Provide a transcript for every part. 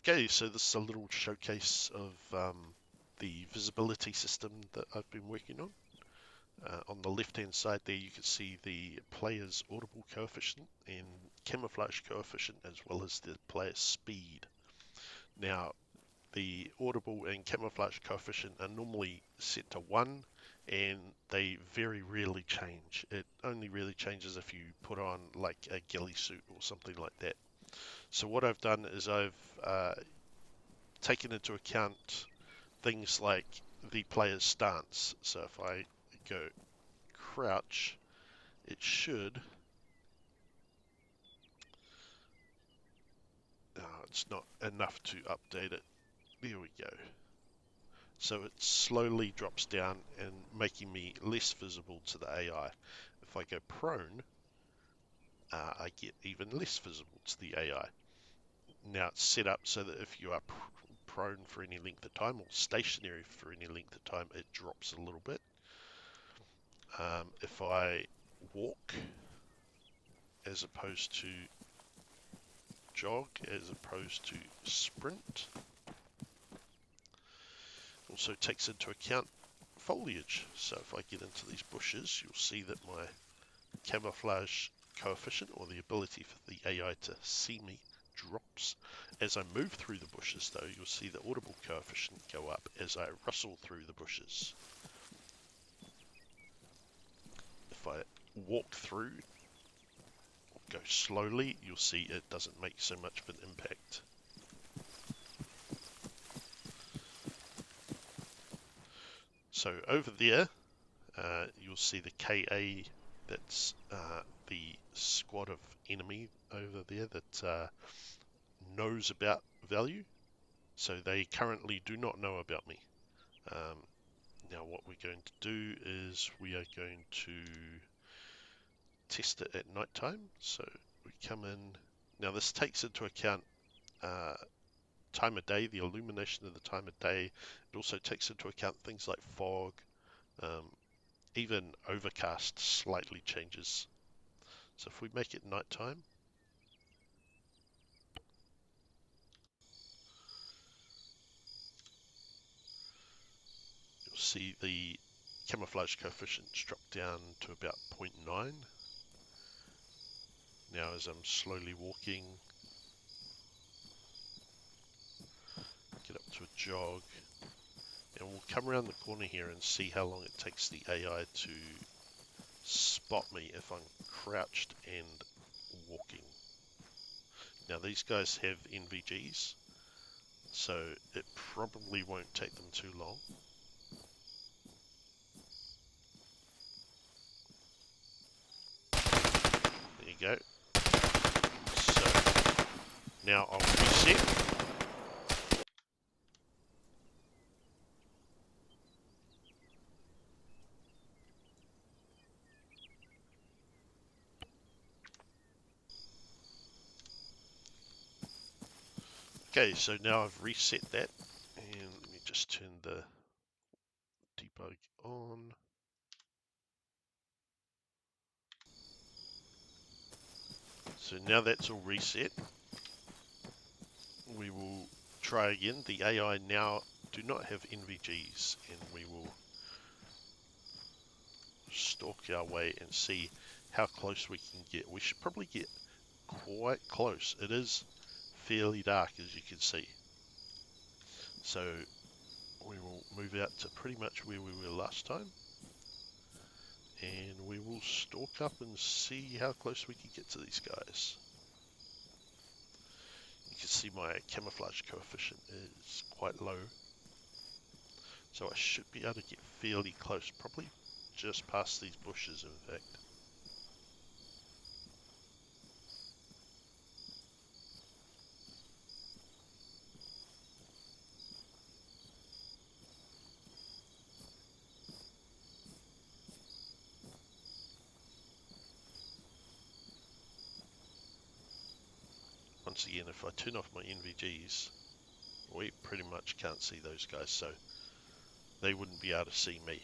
Okay, so this is a little showcase of the visibility system that I've been working on. On the left-hand side there, you can see the player's audible coefficient and camouflage coefficient, as well as the player's speed. Now, the audible and camouflage coefficient are normally set to 1, and they very rarely change. It only really changes if you put on like a ghillie suit or something like that. So what I've done is I've taken into account things like the player's stance. So if I go crouch, it should, it's not enough to update it. There we go. So it slowly drops down and making me less visible to the AI. If I go prone, I get even less visible to the AI. Now it's set up so that if you are prone for any length of time or stationary for any length of time, it drops a little bit. If I walk as opposed to jog, as opposed to sprint, also takes into account foliage. So if I get into these bushes, you'll see that my camouflage coefficient, or the ability for the AI to see me, drops. As I move through the bushes though, you'll see the audible coefficient go up as I rustle through the bushes. If I walk through, or go slowly, you'll see it doesn't make so much of an impact. So over there, you'll see the KA, that's the squad of enemy over there that knows about value. So they currently do not know about me. Now what we're going to do is we are going to test it at night time. So we come in. Now this takes into account time of day, the illumination of the time of day. It also takes into account things like fog, even overcast slightly changes. So if we make it nighttime, you'll see the camouflage coefficients drop down to about 0.9. Now as I'm slowly walking, get up to a jog, and we'll come around the corner here and see how long it takes the AI to spot me if I'm crouched and walking. Now these guys have NVGs, so it probably won't take them too long. There you go. So now I'll reset. Okay, so now I've reset that, and let me just turn the debug on. So now that's all reset, we will try again. The AI now do not have NVGs, and we will stalk our way and see how close we can get. We should probably get quite close. It is fairly dark, as you can see. So we will move out to pretty much where we were last time, and we will stalk up and see how close we can get to these guys. You can see my camouflage coefficient is quite low, so I should be able to get fairly close, probably just past these bushes in fact. Once again, if I turn off my NVGs, we pretty much can't see those guys, so they wouldn't be able to see me.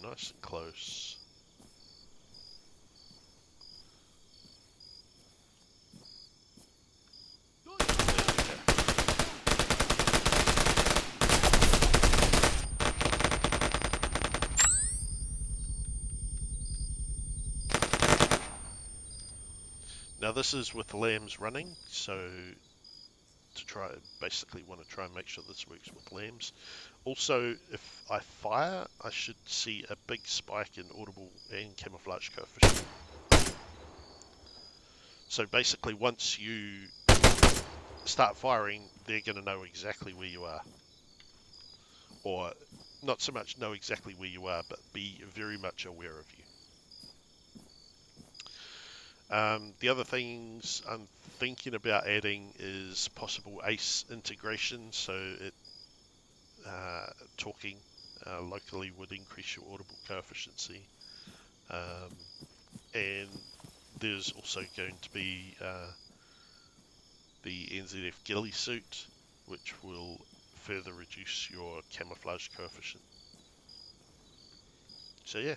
nice and close. Now this is with lambs running, so basically want to try and make sure this works with lambs. Also, if I fire, I should see a big spike in audible and camouflage coefficient. So basically, once you start firing, they're going to know exactly where you are. Or not so much know exactly where you are, but be very much aware of you. The other things I'm thinking about adding is possible ACE integration, so talking locally would increase your audible coefficient. And there's also going to be the NZF ghillie suit, which will further reduce your camouflage coefficient. So yeah,